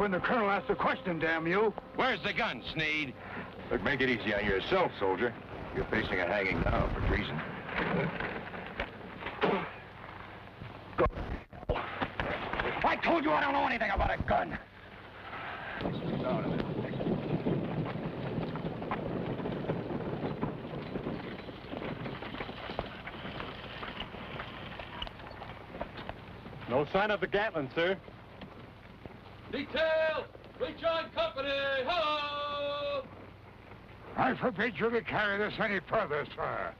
when the colonel asks a question, damn you. Where's the gun, Sneed? Look, make it easy on yourself, soldier. You're facing a hanging now for treason. I told you I don't know anything about a gun. No sign of the Gatling, sir. Detail! Rejoin company! Hello! I forbid you to carry this any further, sir.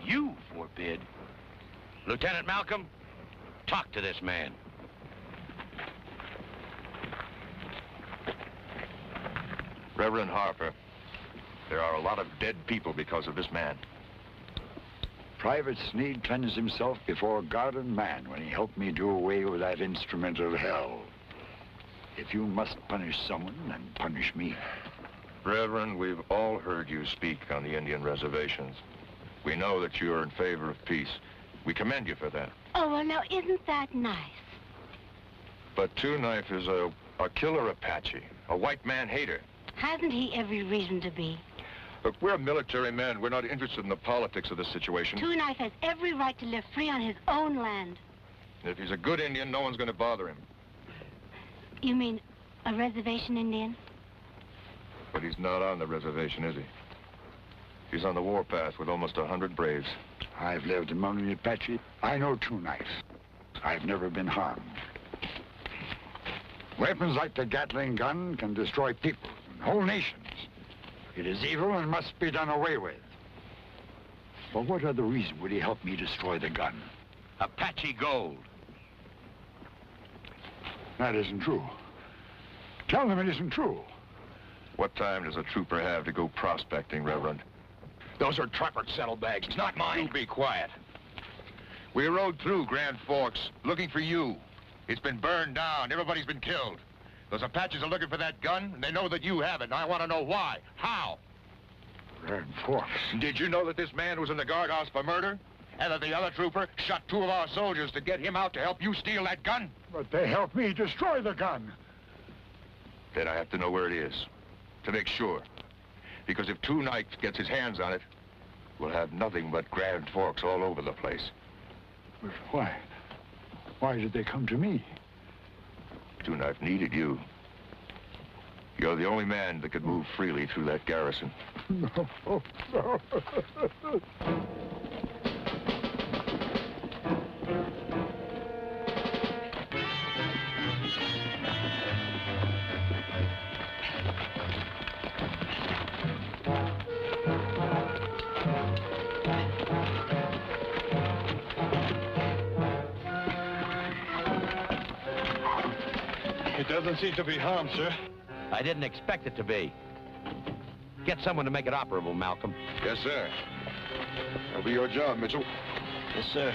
You forbid? Lieutenant Malcolm, talk to this man. Reverend Harper, there are a lot of dead people because of this man. Private Sneed cleansed himself before God and man when he helped me do away with that instrument of hell. If you must punish someone, then punish me. Reverend, we've all heard you speak on the Indian reservations. We know that you are in favor of peace. We commend you for that. Oh, well, now, isn't that nice? But Two Knife is a killer Apache, a white man hater. Hasn't he every reason to be? Look, we're military men. We're not interested in the politics of this situation. Two Knife has every right to live free on his own land. If he's a good Indian, no one's going to bother him. You mean a reservation Indian? But he's not on the reservation, is he? He's on the warpath with almost 100 braves. I've lived among the Apache. I know Two Knife. I've never been harmed. Weapons like the Gatling gun can destroy people and whole nations. It is evil and must be done away with. For what other reason would he help me destroy the gun? Apache gold. That isn't true. Tell them it isn't true. What time does a trooper have to go prospecting, Reverend? Those are Trapper's saddlebags, not mine. You be quiet. We rode through Grand Forks looking for you. It's been burned down. Everybody's been killed. Those Apaches are looking for that gun, and they know that you have it, and I want to know why. How? Grand Forks. Did you know that this man was in the guardhouse for murder? And that the other trooper shot 2 of our soldiers to get him out to help you steal that gun? But they helped me destroy the gun. Then I have to know where it is, to make sure. Because if Two Knife gets his hands on it, we'll have nothing but Grand Forks all over the place. But why? Why did they come to me? Two Knife needed you. You're the only man that could move freely through that garrison. No, no. It doesn't seem to be harmed, sir. I didn't expect it to be. Get someone to make it operable, Malcolm. Yes, sir. That'll be your job, Mitchell. Yes, sir.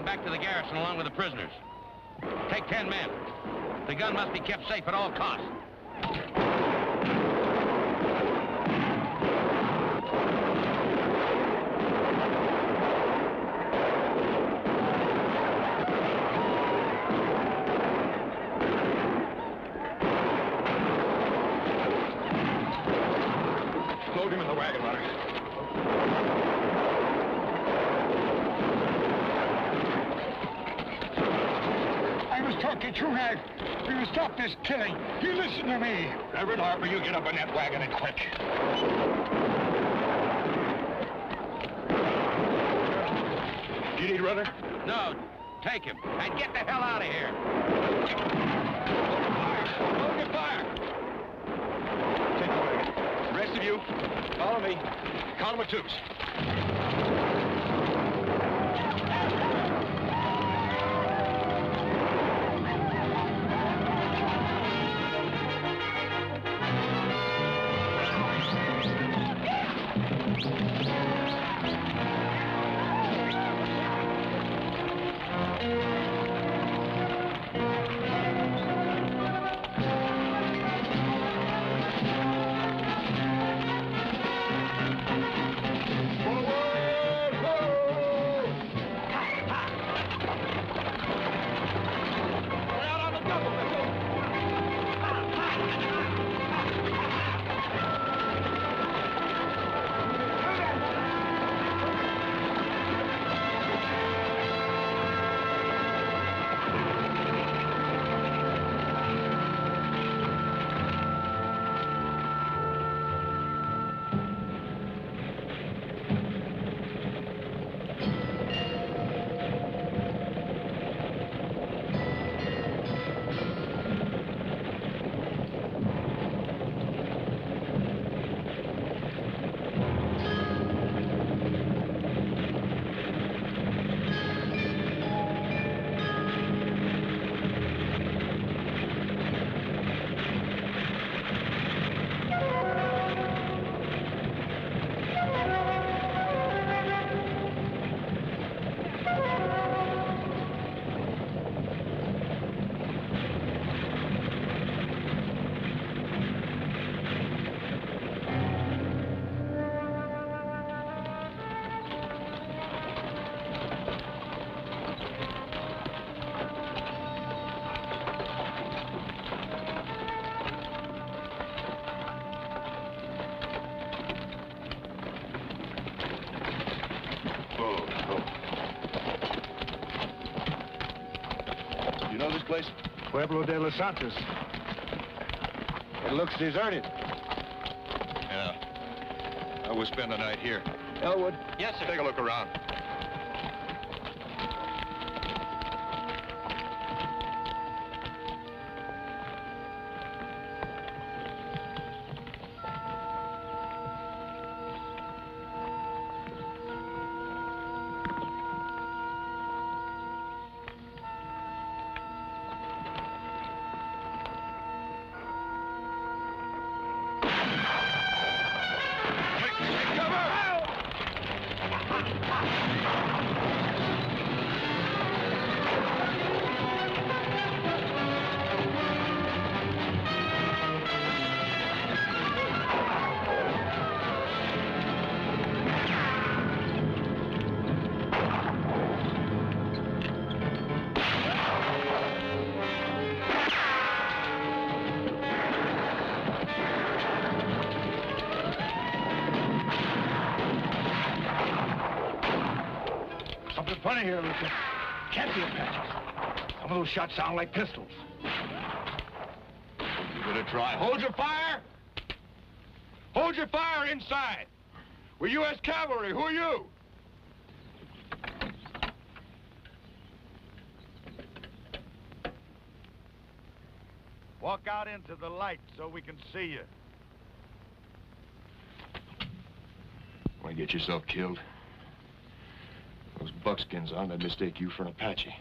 Back to the garrison along with the prisoners. Take 10 men. The gun must be kept safe at all costs. talk, get your knife. We will stop this killing. You listen to me. Reverend Harper, you get up in that wagon and quick. Do you need a runner? No, take him. And get the hell out of here. Hold your fire! Take the wagon. The rest of you, follow me. Column of twos. You know this place? Pueblo de los Santos. It looks deserted. Yeah. I will spend the night here. Elwood. Yes, sir. Take a look around. Something funny here, Lieutenant. Can't be Apaches. Some of those shots sound like pistols. You better try. Hold your fire! Hold your fire inside! We're U.S. cavalry. Who are you? Walk out into the light so we can see you. Want to get yourself killed? Those buckskins on, they'd mistake you for an Apache.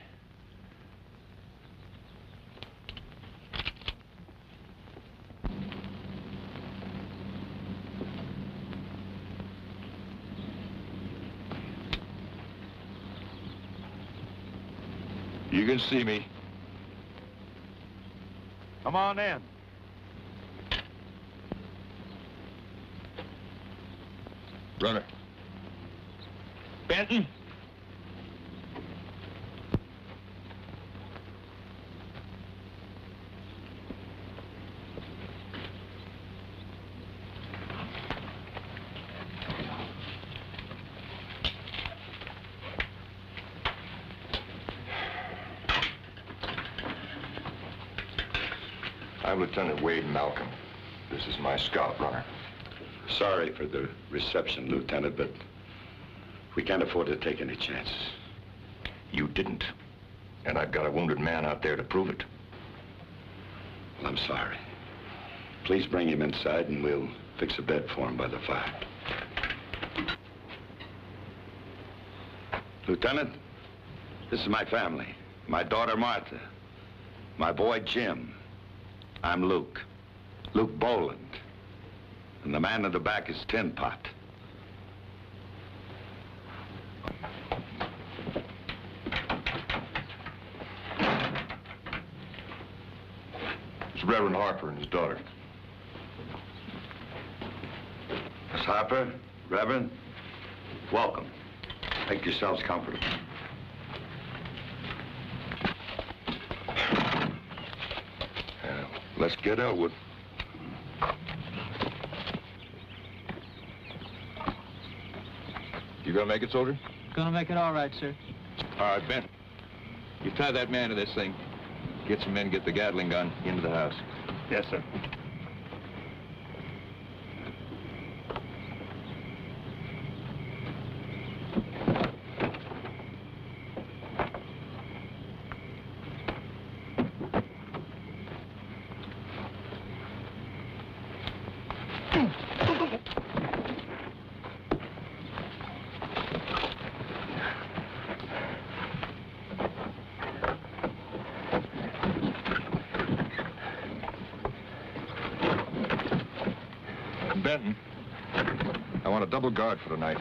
You can see me. Come on in. Runner. Benton? I'm Lieutenant Wade Malcolm. This is my scout runner. Sorry for the reception, Lieutenant, but we can't afford to take any chances. You didn't. And I've got a wounded man out there to prove it. Well, I'm sorry. Please bring him inside and we'll fix a bed for him by the fire. Lieutenant, this is my family. My daughter, Martha. My boy, Jim. I'm Luke. Luke Boland. And the man in the back is Tin Pot. It's Reverend Harper and his daughter. Miss Harper, Reverend, welcome. Make yourselves comfortable. Let's get Elwood. You gonna make it, soldier? Gonna make it all right, sir. All right, Ben. You tie that man to this thing. Get some men, get the Gatling gun into the house. Yes, sir. Benton, I want a double guard for tonight.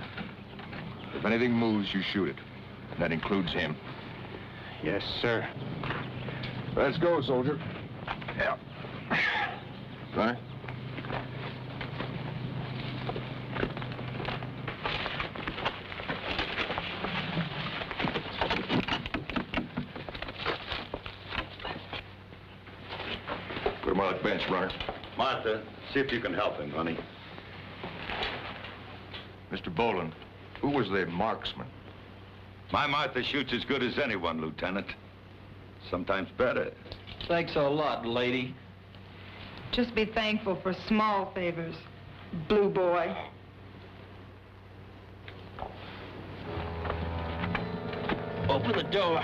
If anything moves, you shoot it. And that includes him. Yes, sir. Let's go, soldier. Yeah. Right? Put him on that bench, runner. Martha, see if you can help him, honey. Mr. Boland, who was the marksman? My Martha shoots as good as anyone, Lieutenant. Sometimes better. Thanks a lot, lady. Just be thankful for small favors, Blue Boy. Open the door.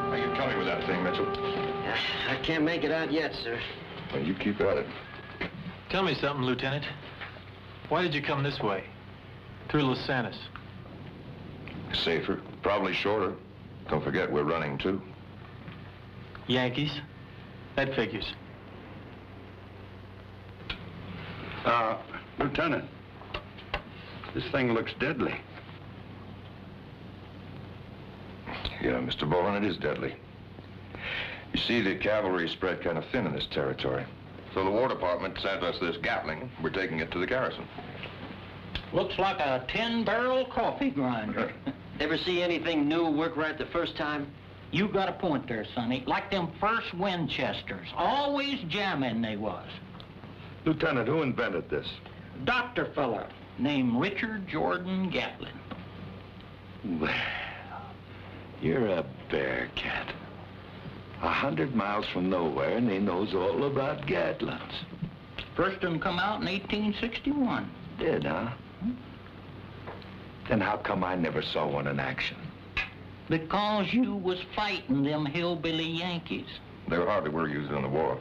Are you coming with that thing, Mitchell? I can't make it out yet, sir. Well, you keep at it. Tell me something, Lieutenant. Why did you come this way? Through Los Santos? Safer, probably shorter. Don't forget, we're running, too. Yankees? That figures. Lieutenant, this thing looks deadly. Yeah, Mr. Boland, it is deadly. You see, the cavalry is spread kind of thin in this territory. So the War Department sent us this Gatling. We're taking it to the garrison. Looks like a 10-barrel coffee grinder. Ever see anything new work right the first time? You got a point there, Sonny. Like them first Winchesters. Always jamming they was. Lieutenant, who invented this? Doctor fella named Richard Jordan Gatling. Well, you're a bear cat. 100 miles from nowhere, and he knows all about Gatlings. First one come out in 1861. Did, huh? Then how come I never saw one in action? Because you was fighting them hillbilly Yankees. They hardly were used in the war.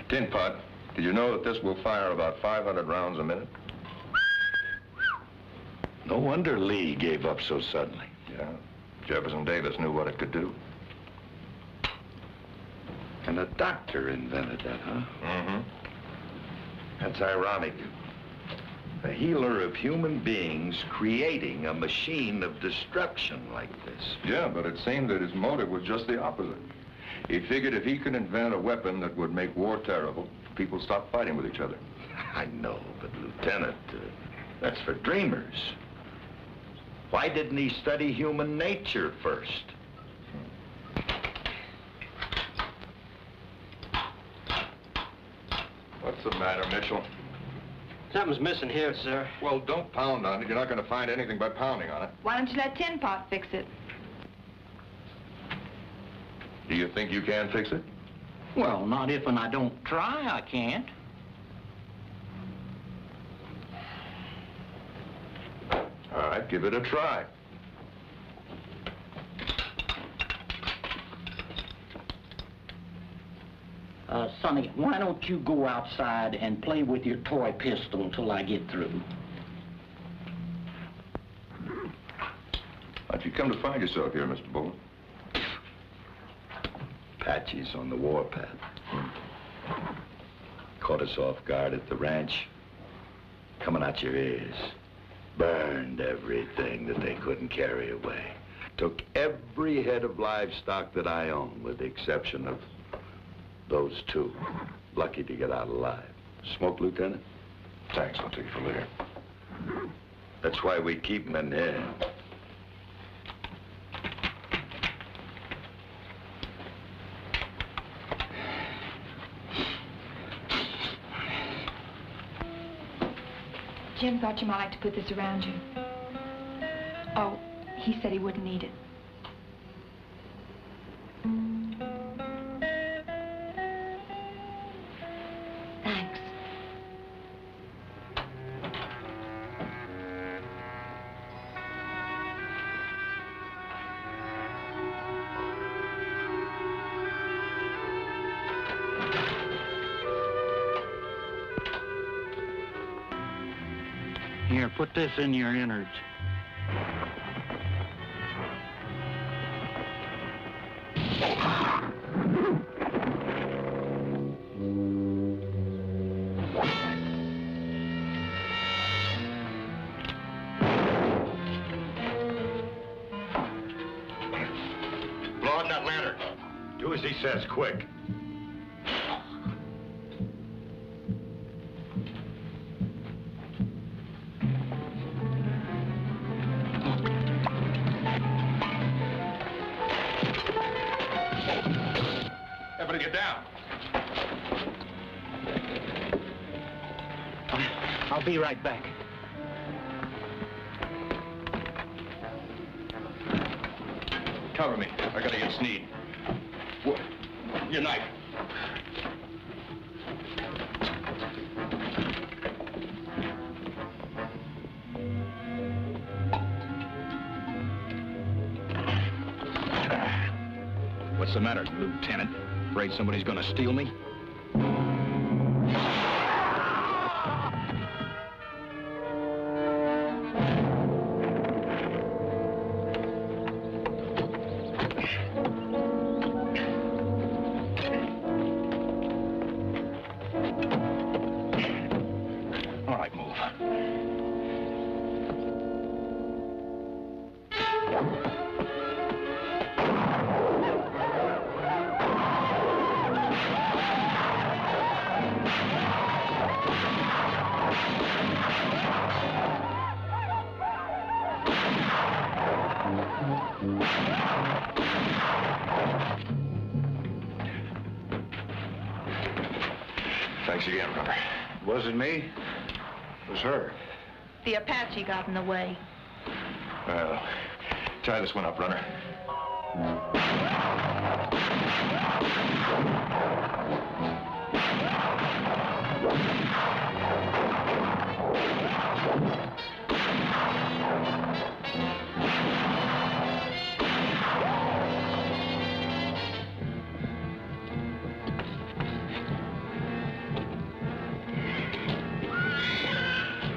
Tin Pot, did you know that this will fire about 500 rounds a minute? No wonder Lee gave up so suddenly. Yeah. Jefferson Davis knew what it could do. And a doctor invented that, huh? Mm-hmm. That's ironic. A healer of human beings creating a machine of destruction like this. Yeah, but it seemed that his motive was just the opposite. He figured if he could invent a weapon that would make war terrible, people stop fighting with each other. I know, but Lieutenant, that's for dreamers. Why didn't he study human nature first? What's the matter, Mitchell? Something's missing here, sir. Well, don't pound on it. You're not going to find anything by pounding on it. Why don't you let Tin Pot fix it? Do you think you can fix it? Well, not if and I don't try, I can't. All right, give it a try. Sonny, why don't you go outside and play with your toy pistol until I get through? How'd you come to find yourself here, Mr. Bowler? Apache's on the warpath. Caught us off guard at the ranch. Coming out your ears. Burned everything that they couldn't carry away. Took every head of livestock that I own, with the exception of those two. Lucky to get out alive. Smoke, Lieutenant? Thanks, I'll take it for later. That's why we keep them in here. Jim thought you might like to put this around you. Oh, he said he wouldn't need it. Thanks. Here, put this in your innards. Blow out that lantern. Do as he says, quick. Everybody get down. I'll be right back. Cover me. I gotta get Sneed. What? Your knife. What's the matter, Lieutenant? Afraid somebody's gonna steal me? All right, move. Thanks again, brother. It wasn't me. It was her. The Apache got in the way. Well, tie this one up, runner.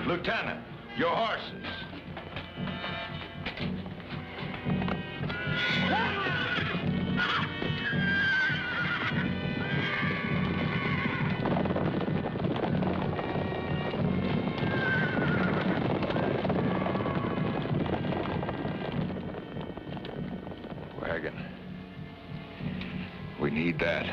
Lieutenant, your horses. Wagon. We need that.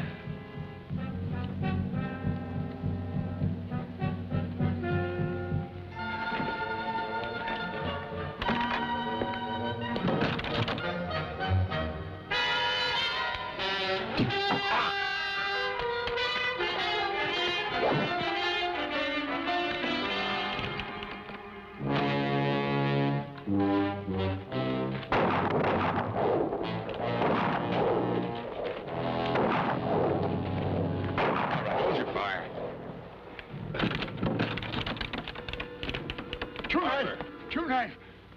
Two-knife!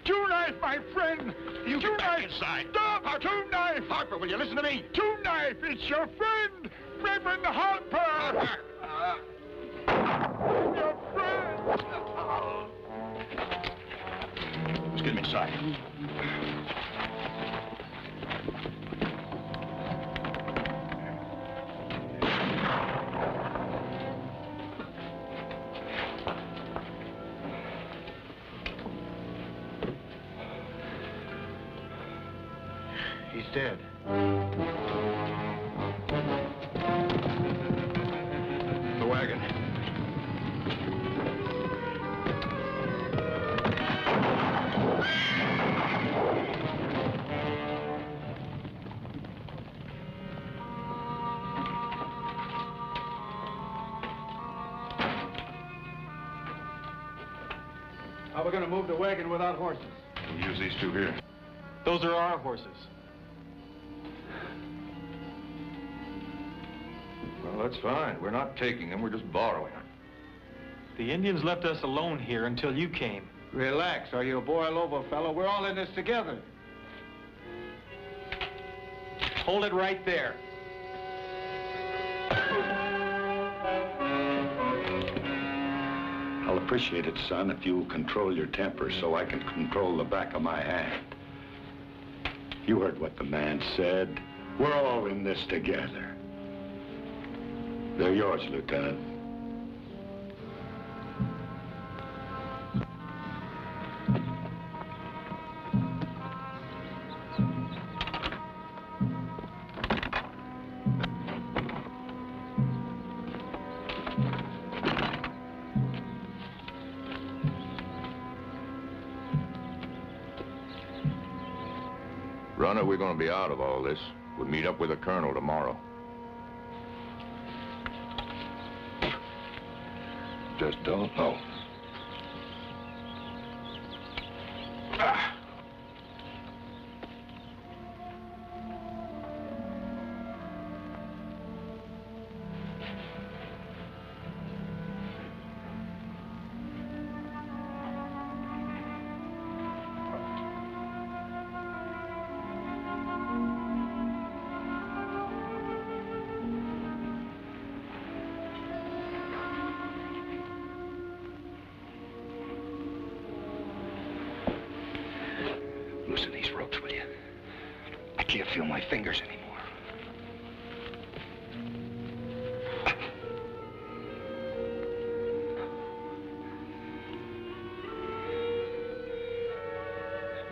Two-knife, my friend! You get back inside! Stop! Two-knife! Harper, will you listen to me? Two-knife! It's your friend! Reverend Harper! Your friend! Let's get him inside. He's dead. The wagon. How are we going to move the wagon without horses? We'll use these two here. Those are our horses. Well, that's fine. We're not taking them. We're just borrowing them. The Indians left us alone here until you came. Relax, or you'll boil over, fellow. We're all in this together. Hold it right there. I'll appreciate it, son, if you'll control your temper so I can control the back of my hand. You heard what the man said. We're all in this together. They're yours, Lieutenant. Runner, we're going to be out of all this. We'll meet up with the colonel tomorrow. Just don't know. Loosen these ropes, will you? I can't feel my fingers anymore.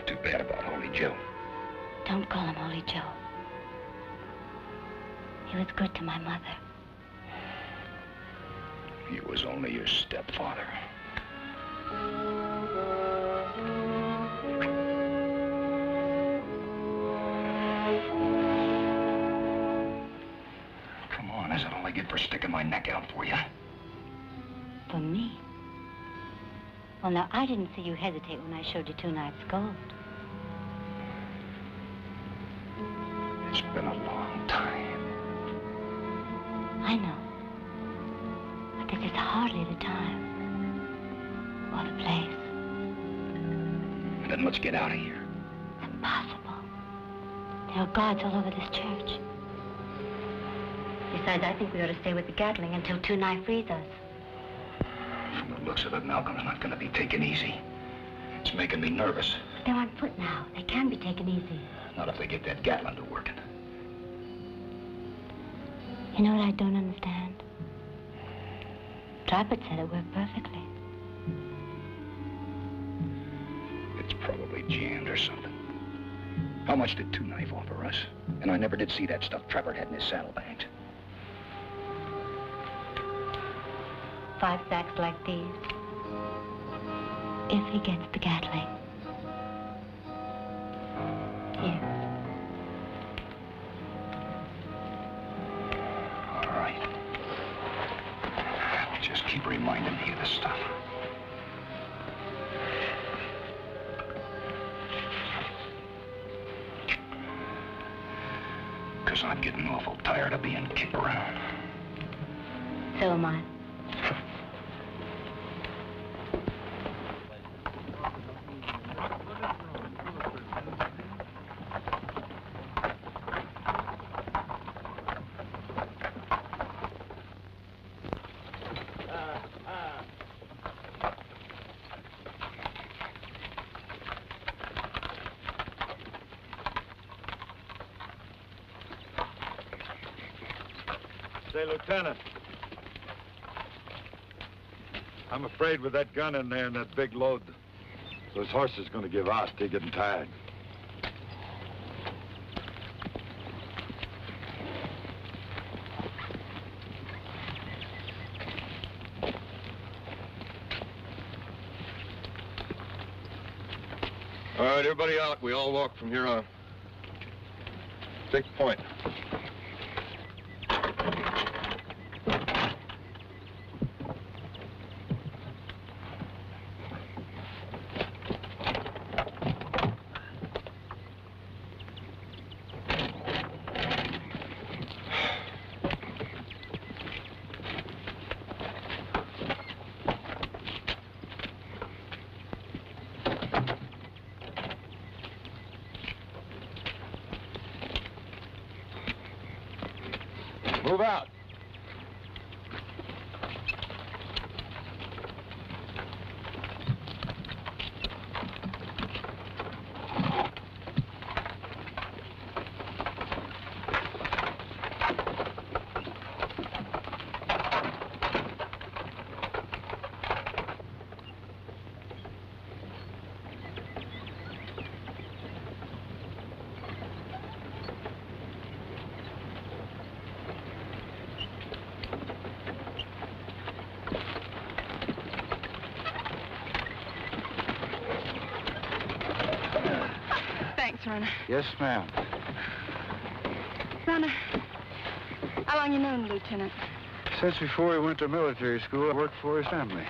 Too bad about Holy Joe. Don't call him Holy Joe. He was good to my mother. He was only your stepfather. Come on, that's all I get for sticking my neck out for you. For me? Well, now, I didn't see you hesitate when I showed you 2 nights' gold. It's been a long time. I know. But this is hardly the time. Or the place. Then let's get out of here. It's impossible. There are guards all over this church. Besides, I think we ought to stay with the Gatling until 2 Knife frees us. From the looks of it, Malcolm's not going to be taken easy. It's making me nervous. They're on foot now. They can be taken easy. Not if they get that Gatling to working. You know what I don't understand? Droppett said it worked perfectly. It's probably jammed or something. How much did 2 Knife offer us? And I never did see that stuff Trevor had in his saddlebags. 5 sacks like these. If he gets the Gatling. Here. All right. Just keep reminding me of this stuff. Because I'm getting awful tired of being kicked around. So am I. Say, Lieutenant, I'm afraid with that gun in there and that big load, those horses are going to give out. They're getting tired. All right, everybody out. We all walk from here on. Take point. Move out. Runner. Yes, ma'am. Runner, how long you known the lieutenant? Since before he went to military school, I worked for his family.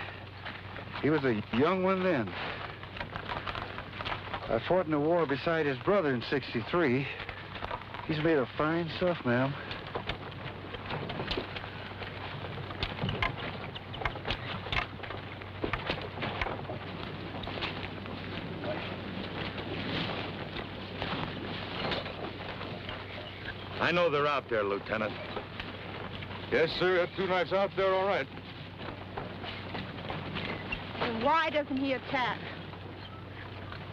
He was a young one then. I fought in the war beside his brother in '63. He's made of fine stuff, ma'am. I know they're out there, Lieutenant. Yes, sir. That two knife's out there, all right. And why doesn't he attack?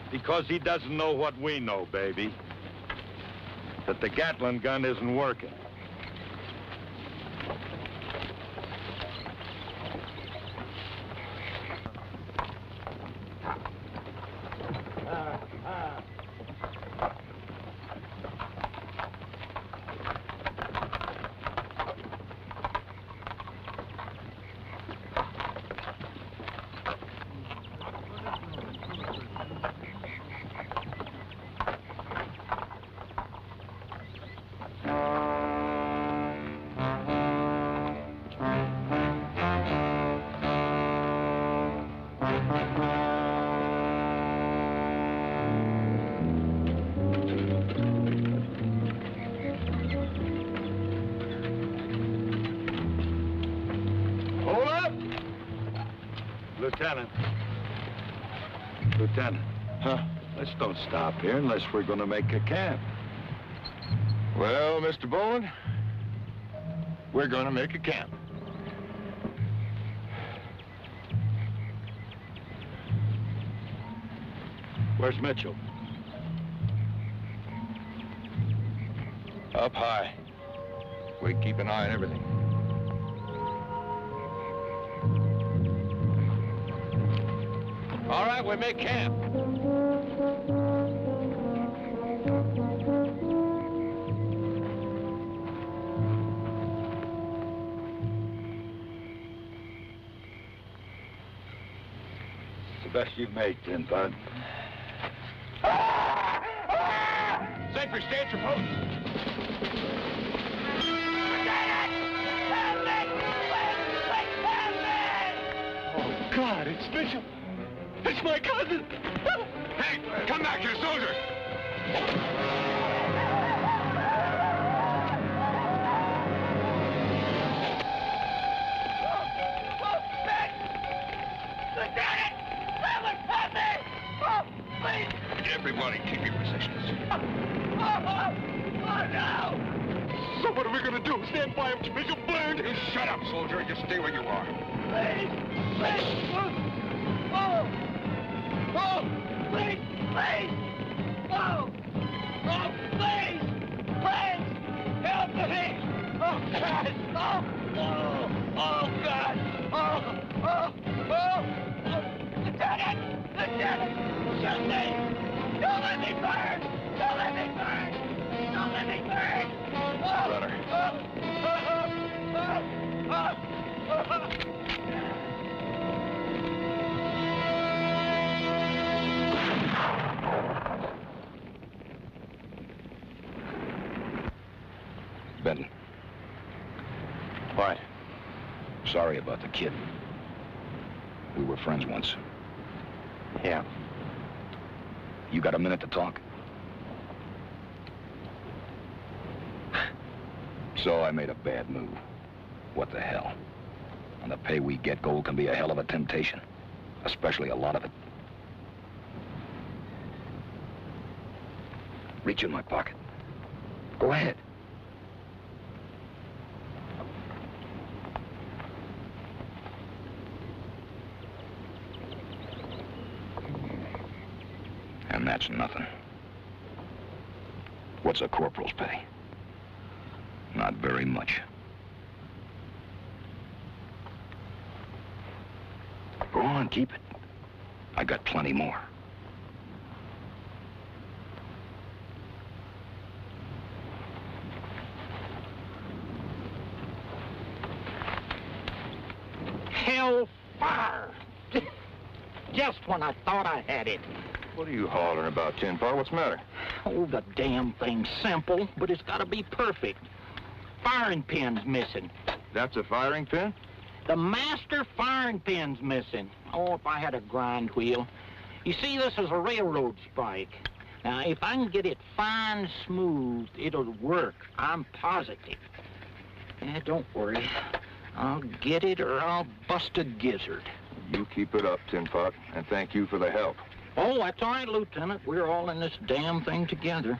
Because he doesn't know what we know, baby. That the Gatling gun isn't working. Lieutenant. Huh? Let's don't stop here unless we're going to make a camp. Well, Mr. Bowen, we're going to make a camp. Where's Mitchell? Up high. We keep an eye on everything. All right, we make camp. It's the best you've made, Tin Bud. Sentry, stay at your post. Oh, God, it's Mitchell. It's my cousin. Hey, come back here, soldier. Everybody, keep your positions. Oh, no! So what are we gonna do? Stand by him to make him burn? You shut up, soldier, and just stay where you are. Please! Please! Oh! Oh! Please! Please! Oh! Oh, please! Please! Help me! Oh, God! Oh, oh, oh, God! Oh, oh, oh! Lieutenant! Lieutenant! Shoot me! Don't let me burn! Don't let me burn! Don't let me burn! Oh, Runner. Benton. What? Sorry about the kid. We were friends once. Yeah. You got a minute to talk? So I made a bad move. What the hell? On the pay we get, gold can be a hell of a temptation. Especially a lot of it. Reach in my pocket. Go ahead. And that's nothing. What's a corporal's pay? Not very much. Go on, keep it. I got plenty more. Hellfire! Just when I thought I had it. What are you hollering about, Tin Pot? What's the matter? Oh, the damn thing's simple, but it's got to be perfect. Firing pin's missing. That's a firing pin? The master firing pin's missing. Oh, if I had a grind wheel. You see, this is a railroad spike. Now, if I can get it fine smooth, it'll work. I'm positive. Yeah, don't worry. I'll get it or I'll bust a gizzard. You keep it up, Tin Pot, and thank you for the help. Oh, that's all right, Lieutenant. We're all in this damn thing together.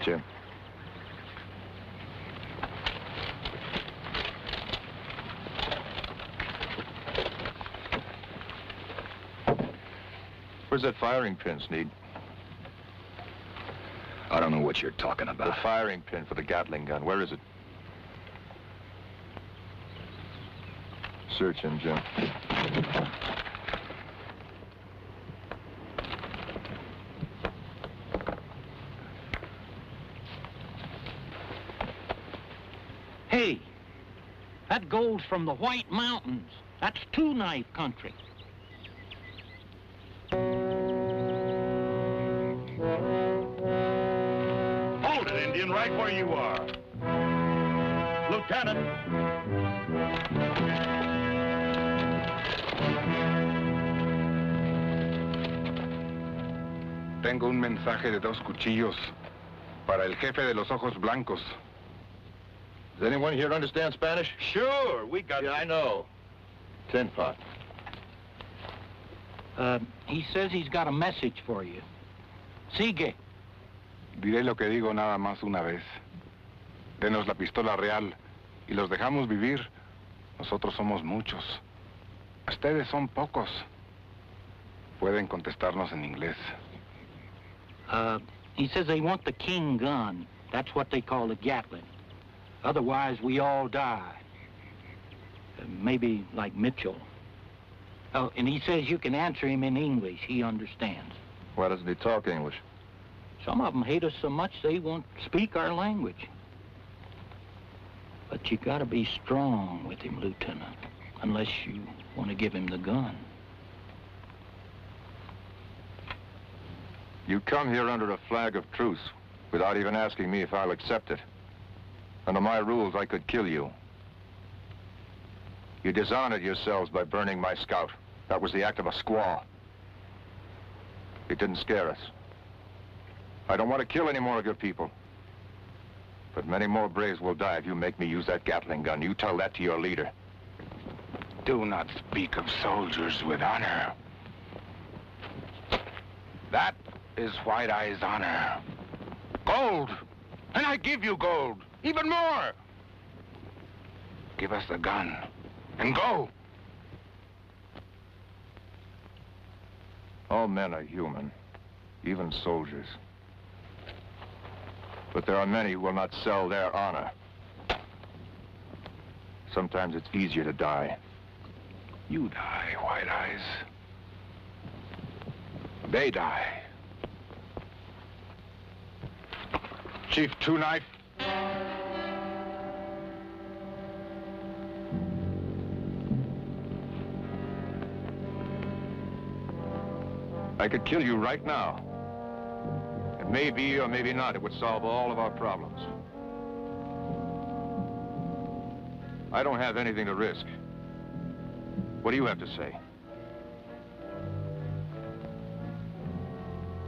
Jim. Where's that firing pin, Sneed? I don't know what you're talking about. The firing pin for the Gatling gun. Where is it? Search him, Jim. Hey, that gold's from the White Mountains. That's two-knife country. Hold it, Indian, right where you are. Lieutenant. Tengo un mensaje de 2 cuchillos para el jefe de los ojos blancos. Does anyone here understand Spanish? Sure, we got... Yeah, I know. Tin Pot. He says he's got a message for you. Sigue. Diré lo que digo nada más una vez. Denos la pistola real y los dejamos vivir. Nosotros somos muchos. Ustedes son pocos. Pueden contestarnos en inglés. He says they want the king gun. That's what they call the Gatling. Otherwise, we all die. Maybe like Mitchell. Oh, and he says you can answer him in English. He understands. Why doesn't he talk English? Some of them hate us so much they won't speak our language. But you gotta be strong with him, Lieutenant, unless you want to give him the gun. You come here under a flag of truce without even asking me if I'll accept it. Under my rules, I could kill you. You dishonored yourselves by burning my scout. That was the act of a squaw. It didn't scare us. I don't want to kill any more of your people. But many more braves will die if you make me use that Gatling gun. You tell that to your leader. Do not speak of soldiers with honor. That is White Eye's honor. Gold! And I give you gold. Even more! Give us the gun and go. All men are human. even soldiers. But there are many who will not sell their honor. Sometimes it's easier to die. You die, White Eyes. They die. Chief Two Knife. I could kill you right now. And maybe or maybe not, it would solve all of our problems. I don't have anything to risk. What do you have to say?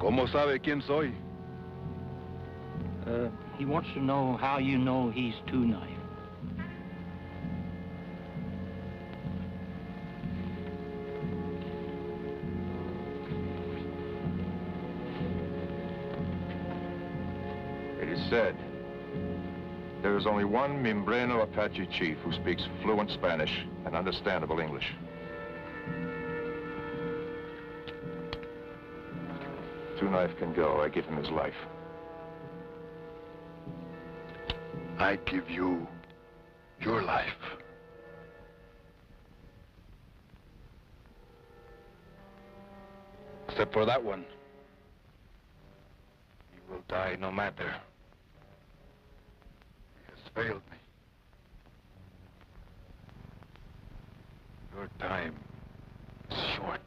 ¿Cómo sabe quién soy? He wants to know how you know he's Two Knife. It is said there is only one Membreno Apache chief who speaks fluent Spanish and understandable English. Two Knife can go. I give him his life. I give you your life. Except for that one. You will die no matter. He has failed me. Your time is short.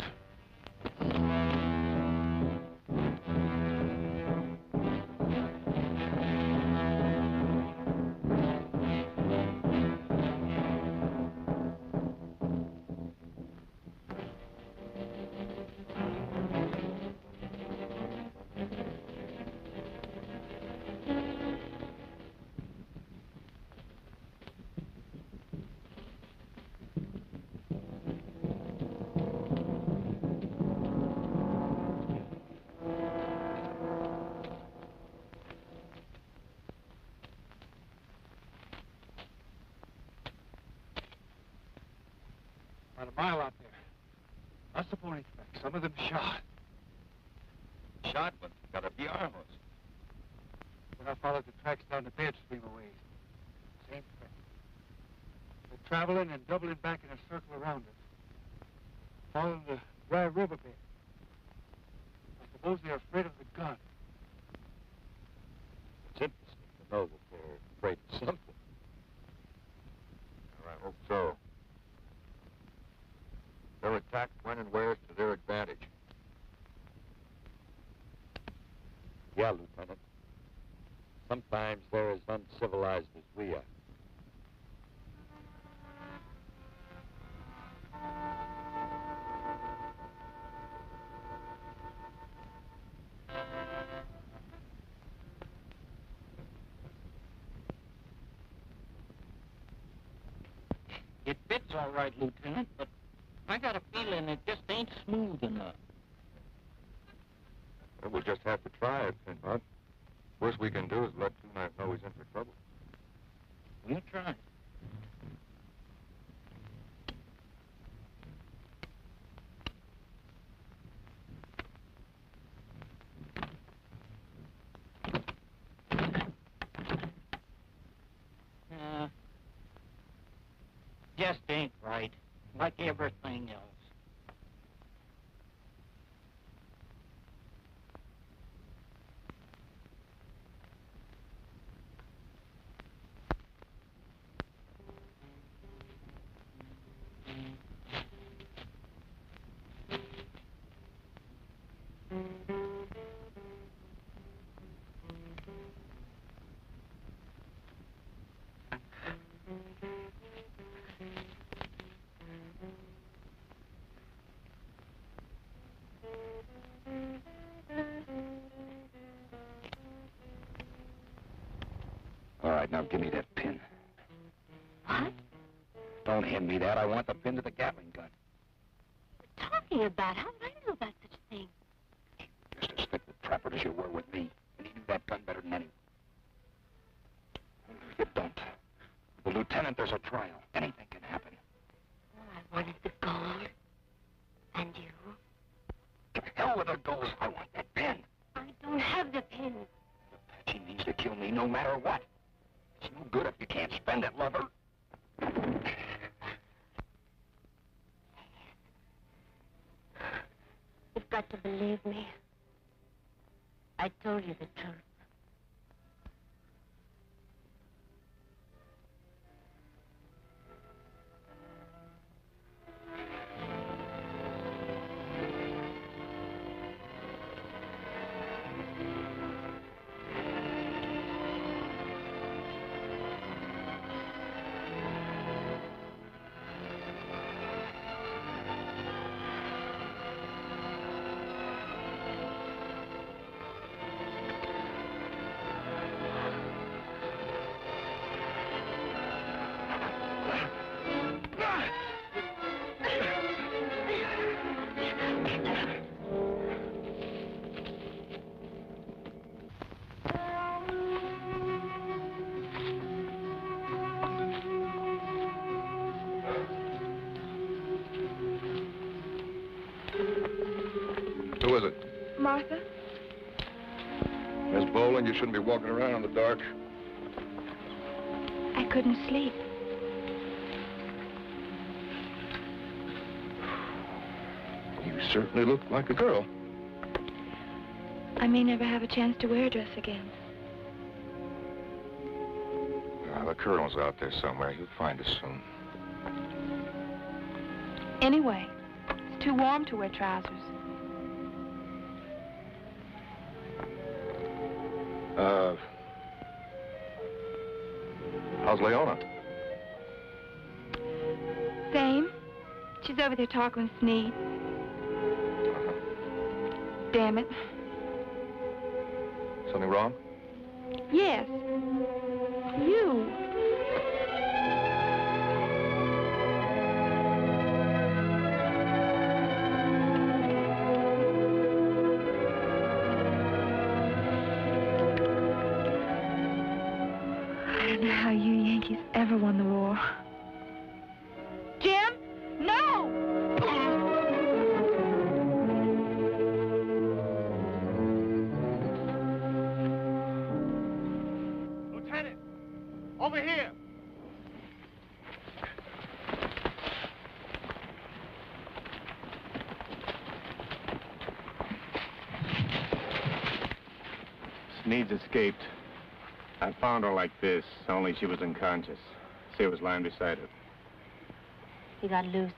About a mile out there. Lots of pony tracks. Some of them shot. Shot, but gotta be armless. Then I followed the tracks down the bed stream a ways. Same track. They're traveling and doubling back in a circle around us. Following the dry riverbed. I suppose they're afraid of the gun. It's interesting to know that they're afraid of something. Well, I hope so. Their attack when and where is to their advantage. Yeah, Lieutenant. Sometimes they're as uncivilized as we are. It fits all right, Lieutenant, but I got a feeling it just ain't smooth enough. Well, we'll just have to try it, Pinbot. Worst we can do is let Two Knife know he's in for trouble. We'll try. Just ain't right, like everything else. All right, now give me that pin. What? Don't hand me that. I want the pin to the Gatling gun. What are you talking about? How would I know about such a thing? Just as thick-trappered as you were with me. And he knew that gun better than anyone. You don't. The lieutenant, there's a trial. Anything can happen. Well, I wanted the gold. And you? To hell with the gold. I want that pin. the pin. She needs to kill me no matter what. It's no good if you can't spend it, lover. You've got to believe me. I told you the truth. Who is it? Martha? Miss Boland, you shouldn't be walking around in the dark. I couldn't sleep. You certainly look like a girl. I may never have a chance to wear a dress again. The colonel's out there somewhere. He'll find us soon. Anyway, it's too warm to wear trousers. How's Leona? Same. She's over there talking with Sneed. Damn it. Something wrong? Yes. You. I don't know how you Yankees ever won the war. Jim? No! Lieutenant! Over here! Sneed's escaped. I found her like this, only she was unconscious. Sid was lying beside her. He got loose.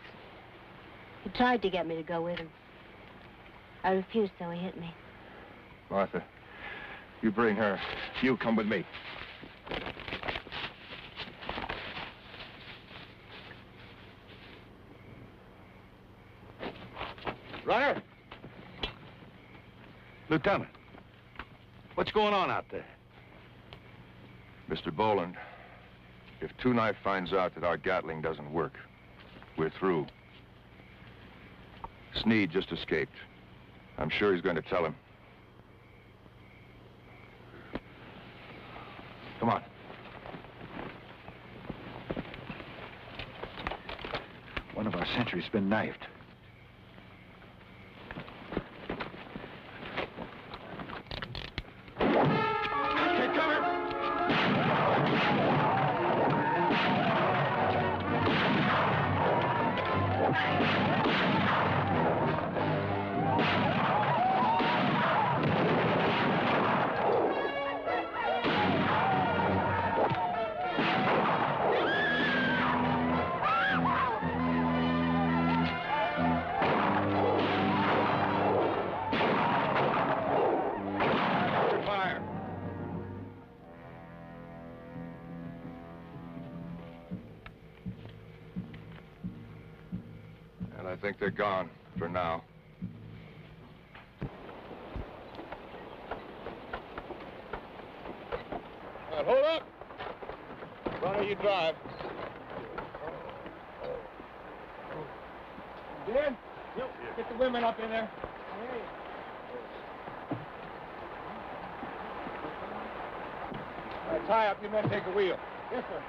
He tried to get me to go with him. I refused, so he hit me. Martha, you bring her. You come with me. Runner! Lieutenant. What's going on out there? Mr. Boland, if Two Knife finds out that our Gatling doesn't work, we're through. Sneed just escaped. I'm sure he's going to tell him. Come on. One of our sentries been knifed. I think they're gone for now. All right, hold up. Runner, you drive. Dan, get the women up in there. All right, tie up. You men take the wheel. Yes, sir.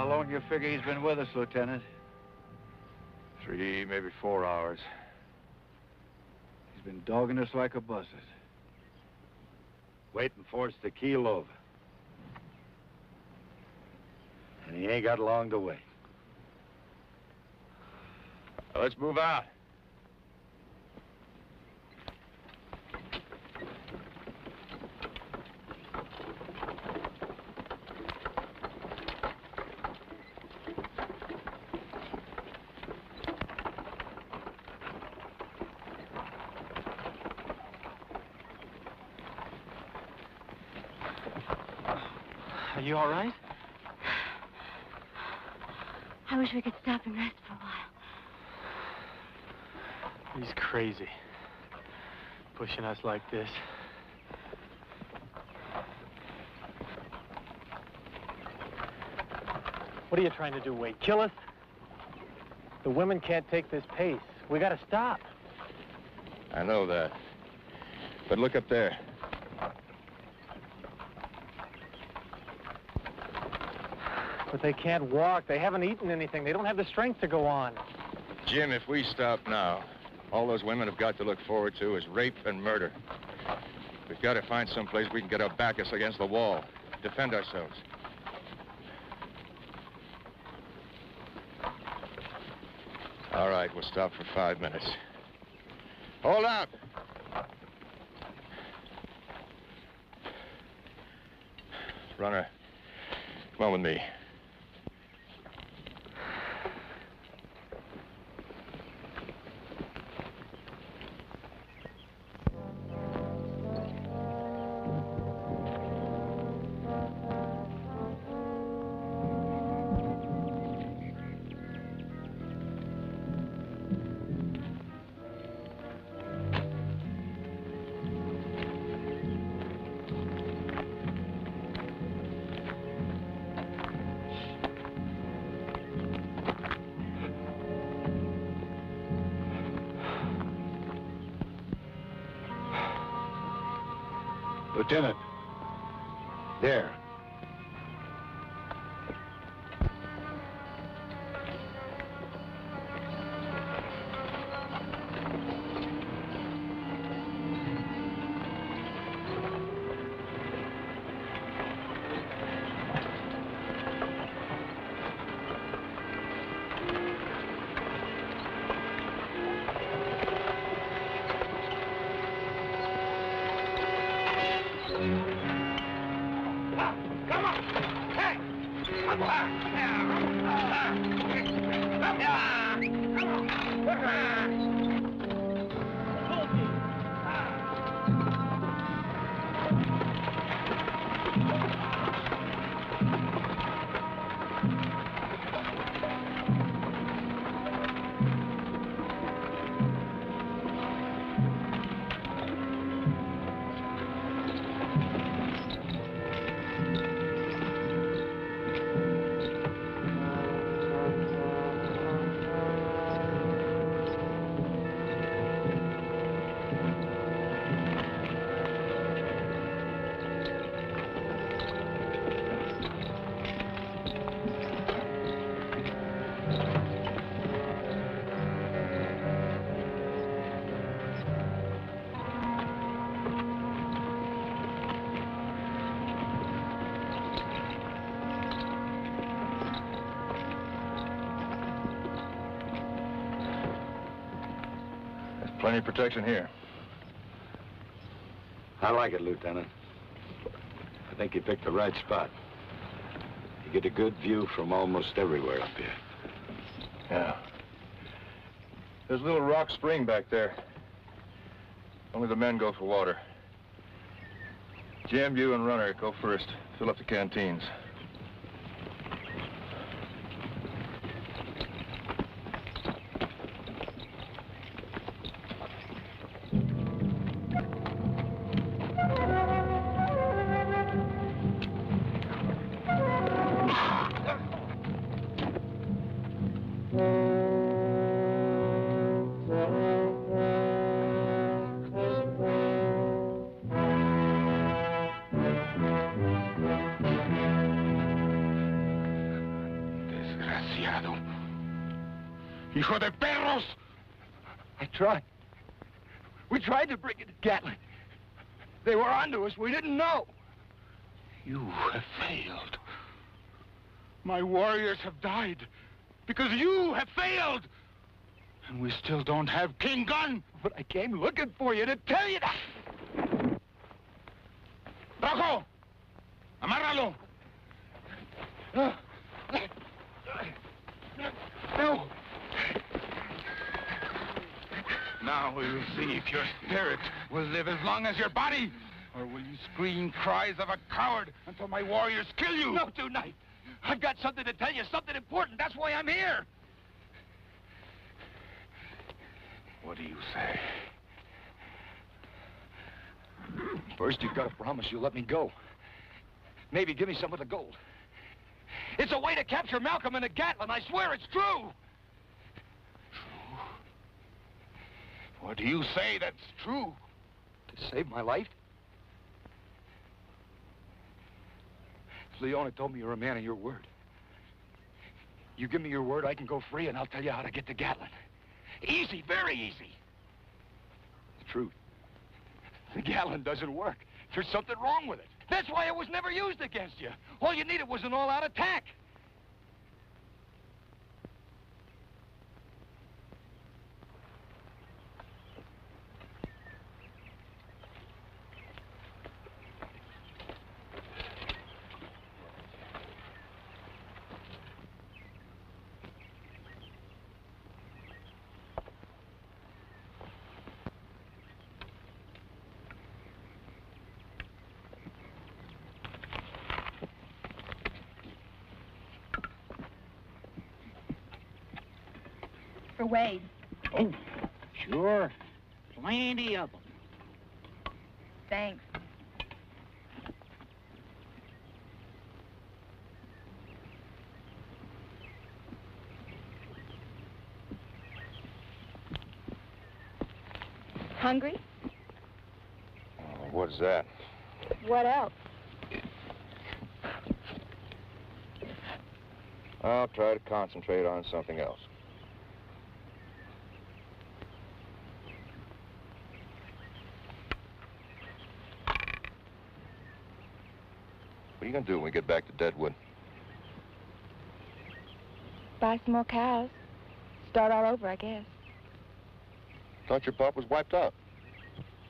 How long do you figure he's been with us, Lieutenant? 3, maybe 4 hours. He's been dogging us like a buzzard. Waiting for us to keel over. And he ain't got long to wait. Let's move out. Are you all right? I wish we could stop and rest for a while. He's crazy. Pushing us like this. What are you trying to do, Wade? Kill us? The women can't take this pace. We gotta stop. I know that. But look up there. But they can't walk. They haven't eaten anything. They don't have the strength to go on. Jim, if we stop now, all those women have got to look forward to is rape and murder. We've got to find some place we can get our backus against the wall, defend ourselves. All right, we'll stop for 5 minutes. Hold out! Runner, come on with me. Lieutenant. There. Plenty of protection here. I like it, Lieutenant. I think you picked the right spot. You get a good view from almost everywhere up here. Yeah. There's a little rock spring back there. Only the men go for water. Jim, you and Runner go first. Fill up the canteens. Colorado. Hijo de perros! I tried. We tried to bring it to Gatling. They were onto us. We didn't know. You have failed. My warriors have died because you have failed. And we still don't have King Gun. But I came looking for you to tell you that. Rojo! Amárralo! No. No. Now we will see if your spirit will live as long as your body, or will you scream cries of a coward until my warriors kill you? No, tonight. I've got something to tell you, something important. That's why I'm here. What do you say? First, you've got to promise you'll let me go. Maybe give me some of the gold. It's a way to capture Malcolm and the Gatling. I swear it's true. True? What do you say that's true? To save my life? Leona told me you're a man of your word. You give me your word, I can go free, and I'll tell you how to get to Gatling. Easy, very easy. The truth. The Gatling doesn't work. There's something wrong with it. That's why it was never used against you. All you needed was an all-out attack. For Wade. Oh, sure. Plenty of them. Thanks. Hungry? What's that? What else? I'll try to concentrate on something else. What are you gonna do when we get back to Deadwood? Buy some more cows. Start all over, I guess. Thought your pop was wiped out.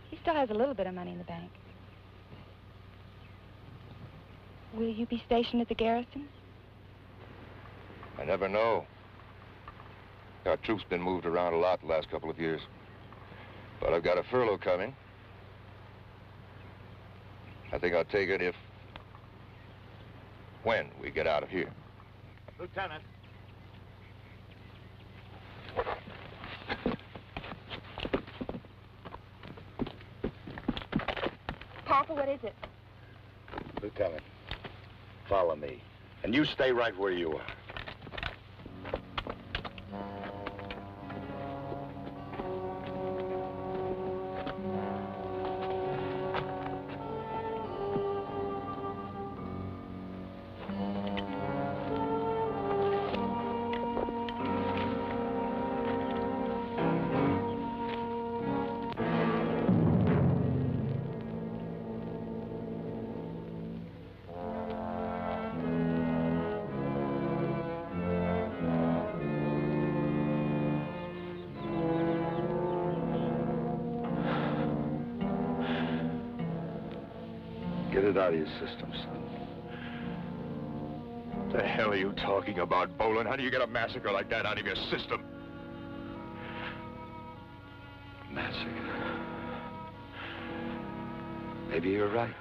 He still has a little bit of money in the bank. Will you be stationed at the garrison? I never know. Our troops been moved around a lot the last couple of years. But I've got a furlough coming. I think I'll take it when we get out of here. Lieutenant. Papa, what is it? Lieutenant, follow me. And you stay right where you are. Get it out of your system, son. The hell are you talking about, Boland? How do you get a massacre like that out of your system? Massacre. Maybe you're right.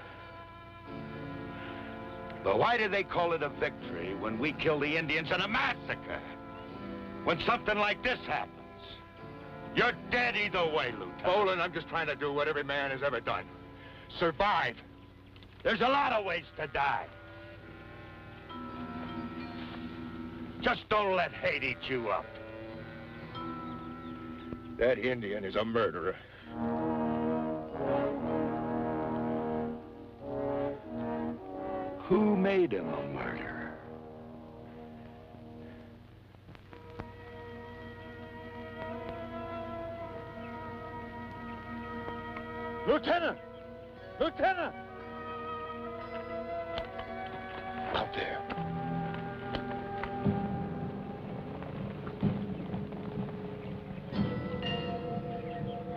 But why do they call it a victory when we kill the Indians in a massacre? When something like this happens? You're dead either way, Lieutenant. Boland, I'm just trying to do what every man has ever done. Survive. There's a lot of ways to die. Just don't let hate eat you up. That Indian is a murderer. Who made him a murderer? Lieutenant! Lieutenant! Out there.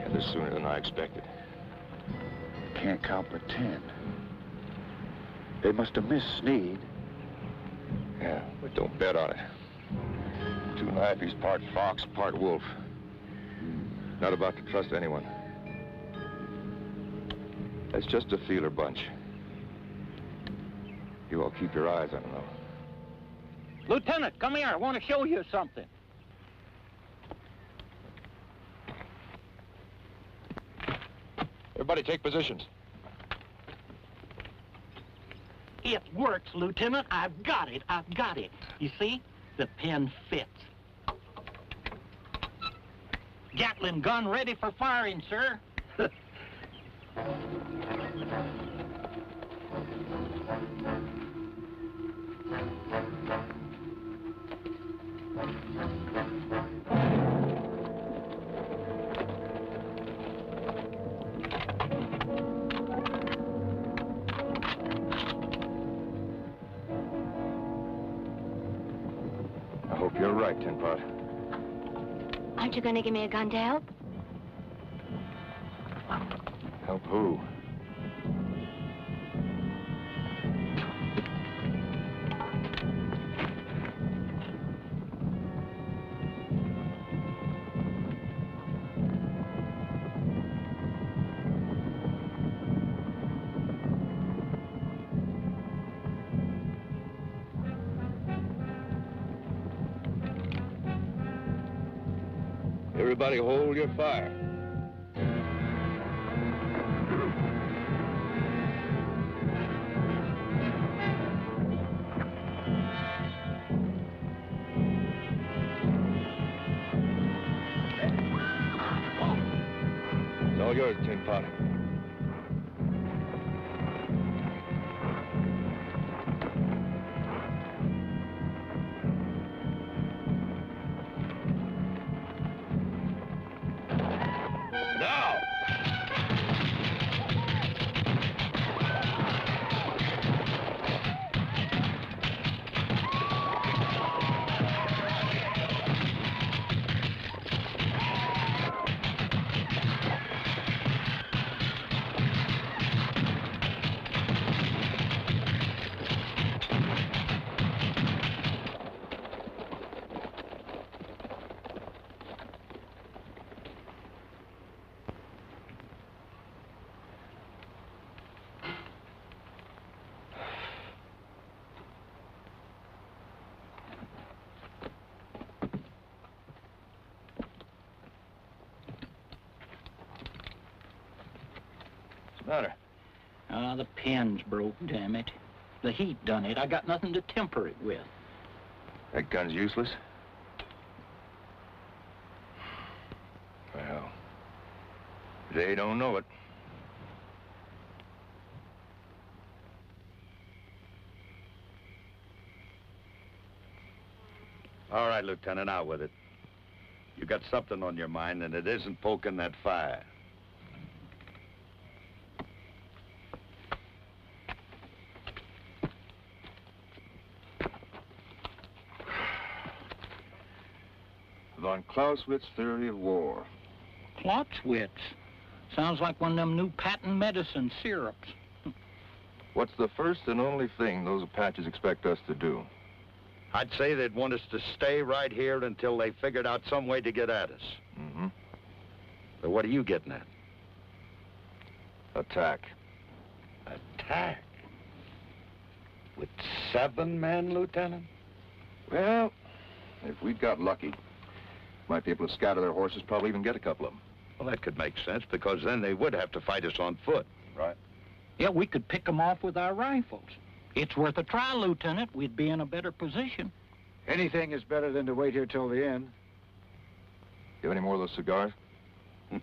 And this sooner than I expected. Can't count but 10. They must have missed Sneed. Yeah, but don't bet on it. Two knife, he's part fox, part wolf. Not about to trust anyone. That's just a feeler bunch. You all keep your eyes on them, though. Lieutenant, come here. I want to show you something. Everybody take positions. It works, Lieutenant. I've got it. I've got it. You see? The pin fits. Gatling gun ready for firing, sir. I hope you're right, Tin Pot. Aren't you going to give me a gun to help? Help who? Everybody hold your fire. It's all yours, Tin Pot. What's the matter? The pin's broke, damn it. The heat done it. I got nothing to temper it with. That gun's useless? Well, they don't know it. All right, Lieutenant, out with it. You got something on your mind, and it isn't poking that fire. Von Clausewitz's theory of war. Clausewitz. Sounds like one of them new patent medicine syrups. What's the first and only thing those Apaches expect us to do? I'd say they'd want us to stay right here until they figured out some way to get at us. Mm-hmm. So what are you getting at? Attack. Attack? With 7 men, Lieutenant? Well, if we'd got lucky, might be able to scatter their horses, probably even get a couple of them. Well, that could make sense, because then they would have to fight us on foot. Right. Yeah, we could pick them off with our rifles. It's worth a try, Lieutenant. We'd be in a better position. Anything is better than to wait here till the end. You have any more of those cigars? The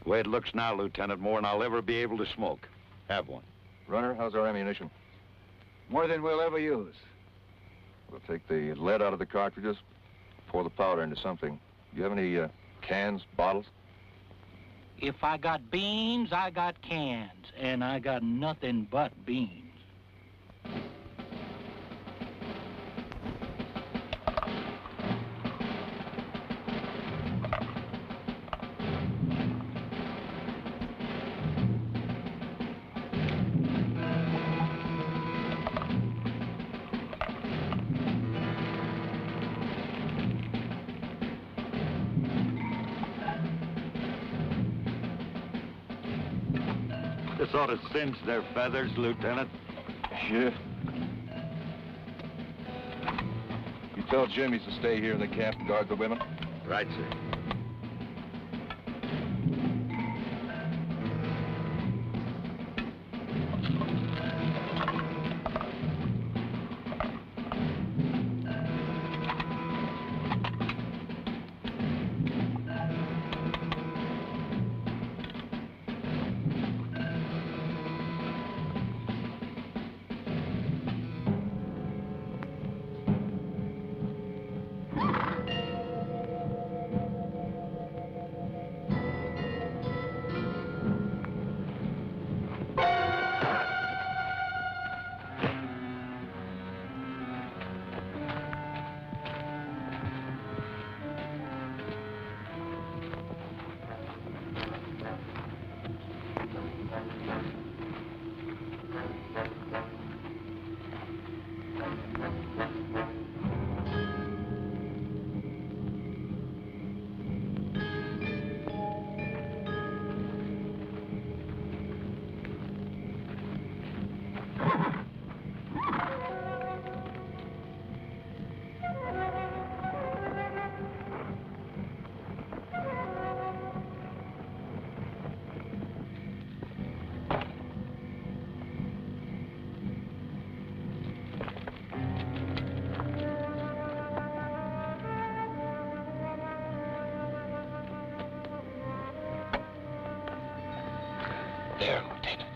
way it looks now, Lieutenant, more than I'll ever be able to smoke. Have one. Runner, how's our ammunition? More than we'll ever use. We'll take the lead out of the cartridges, pour the powder into something. Do you have any cans, bottles? If I got beans, I got cans, and I got nothing but beans. This ought to singe their feathers, Lieutenant. Yeah. You tell Jim he's to stay here in the camp and guard the women? Right, sir. There, Lieutenant.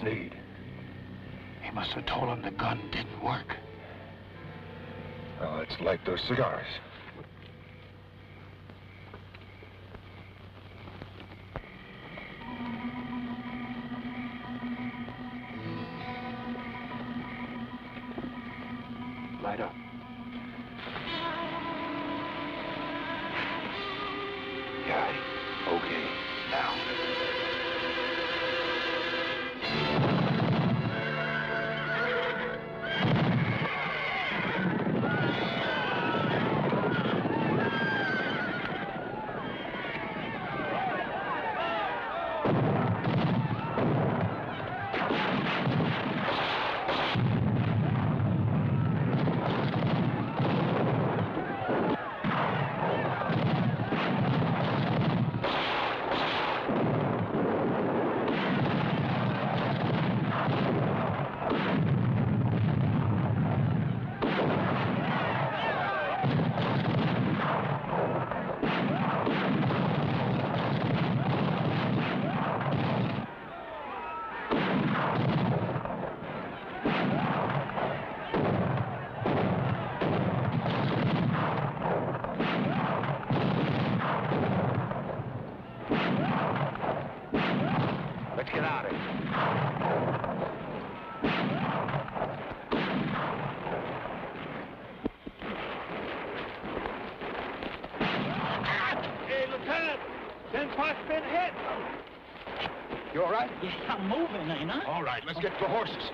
Sneed. He must have told him the gun didn't work. Well, let's light those cigars. Light up. Got it. Okay, now. Let's get out of here. Hey, Lieutenant! Denpark's been hit! You all right? Yeah, I'm moving, ain't I? All right, let's get to the horses.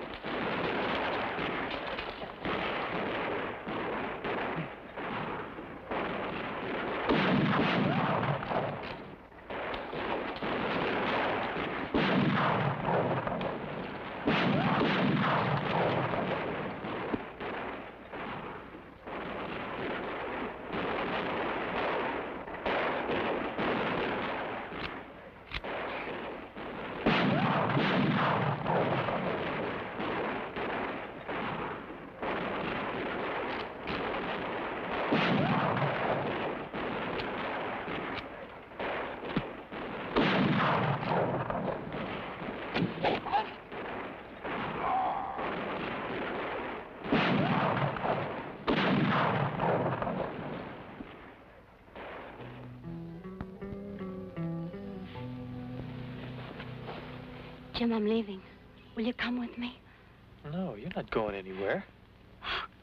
Jim, I'm leaving. Will you come with me? No, you're not going anywhere.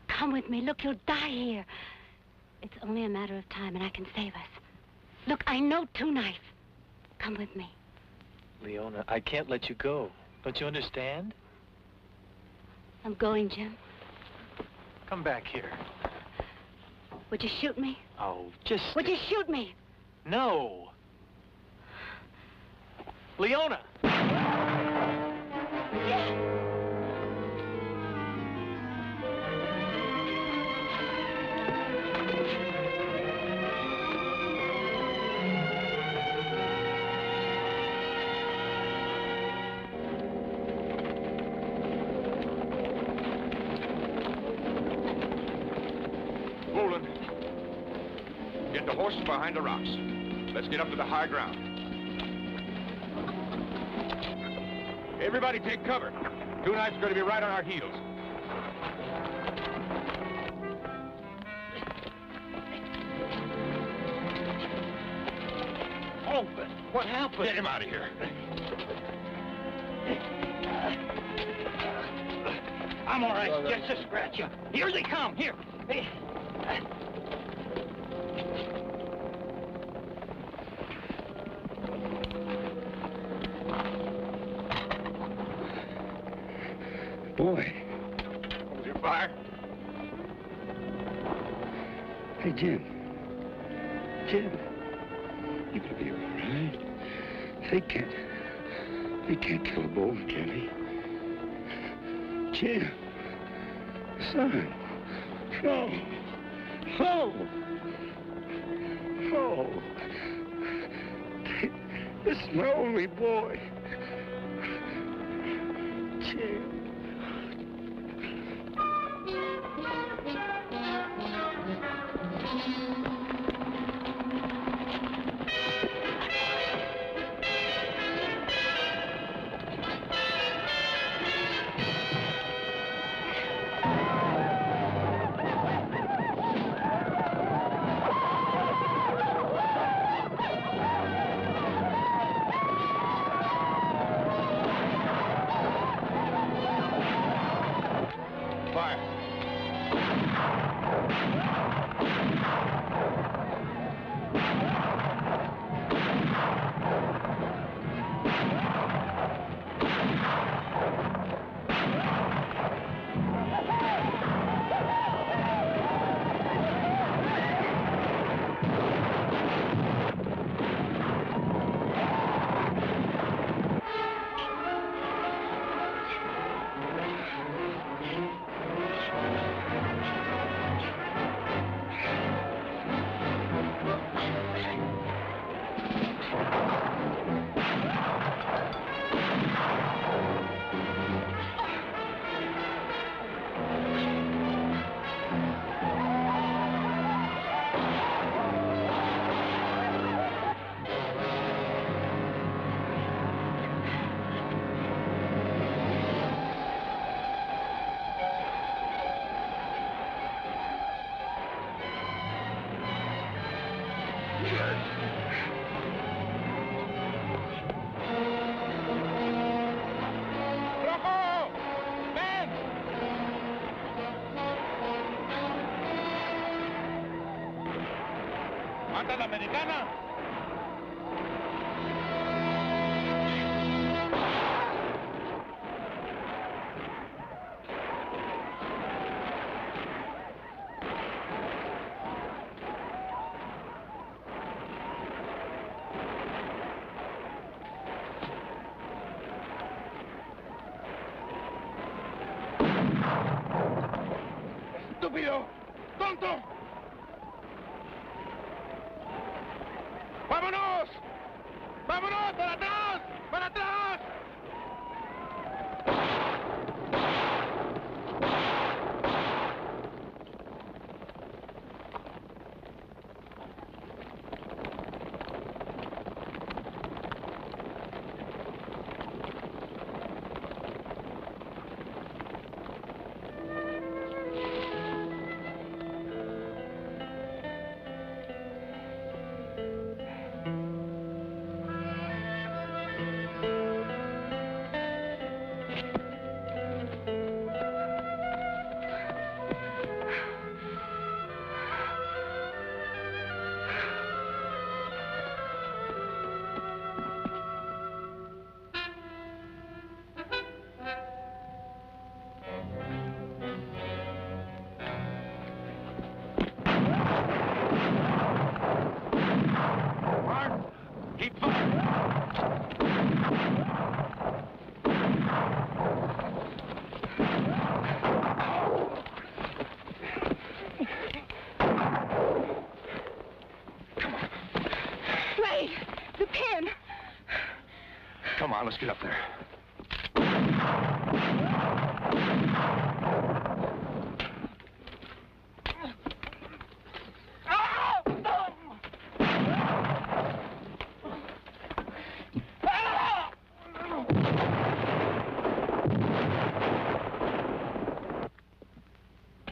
Come with me. Look, you'll die here. It's only a matter of time, and I can save us. Look, I know two knife. Come with me. Leona, I can't let you go. Don't you understand? I'm going, Jim. Come back here. Would you shoot me? Oh, just... Would you shoot me? No. Leona! Boland, get the horses behind the rocks. Let's get up to the high ground. Everybody take cover. Two Knife's going to be right on our heels. Open. What happened? Get him out of here. I'm all right. Just a scratch up. Here they come. Here. Hey. Boy. Was your fire? Hey, Jim. Jim. You're gonna be all right. They can't kill a bull, can they? Jim. Son. No. No. No. This is my only boy. Jim. ¡Mata a la americana! ¡Estúpido! ¡Tonto! ¡Vámonos! ¡Vámonos! ¡Para atrás! ¡Para atrás! Ray, the pen. Come on, let's get up there.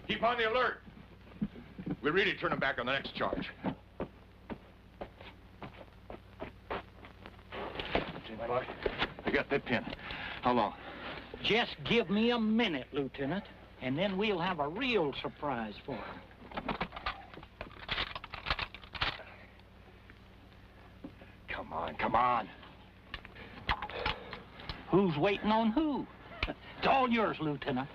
Keep on the alert. We'll really turn them back on the next charge. Boy, I got that pin. How long? Just give me a minute, Lieutenant, and then we'll have a real surprise for him. Come on, come on. Who's waiting on who? It's all yours, Lieutenant.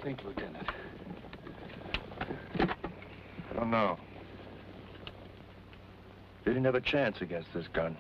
think, Lieutenant? I don't know. They didn't have a chance against this gun.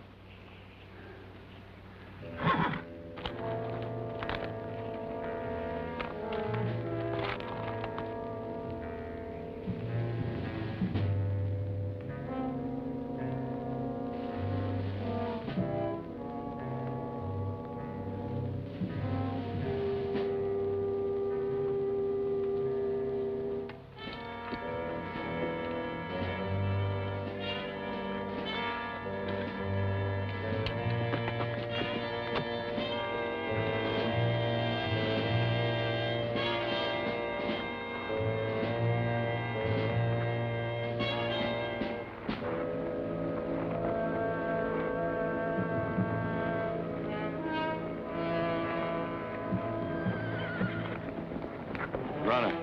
Runner,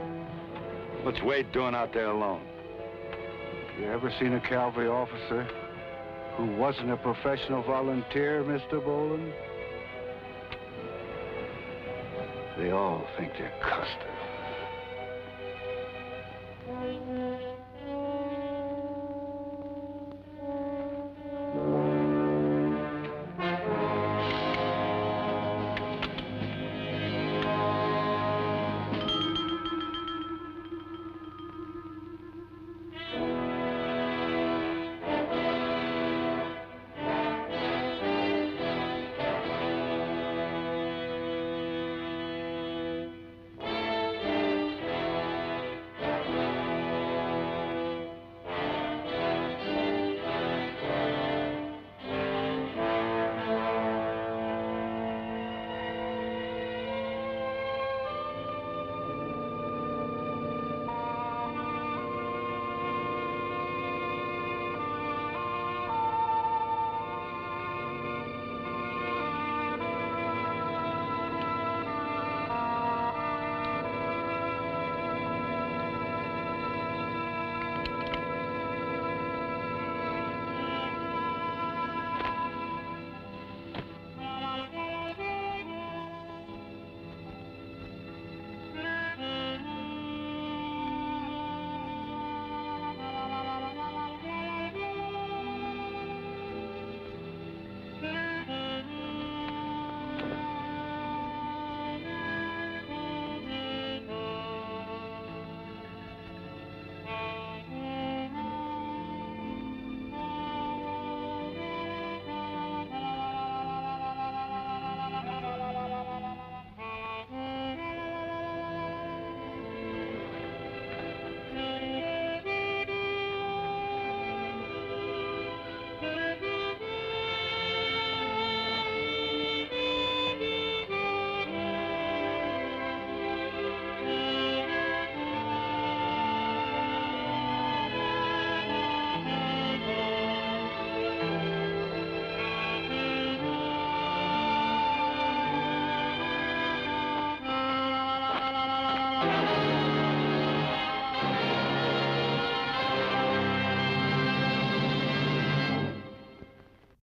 what's Wade doing out there alone? You ever seen a cavalry officer who wasn't a professional volunteer, Mr. Boland? They all think they're Custer.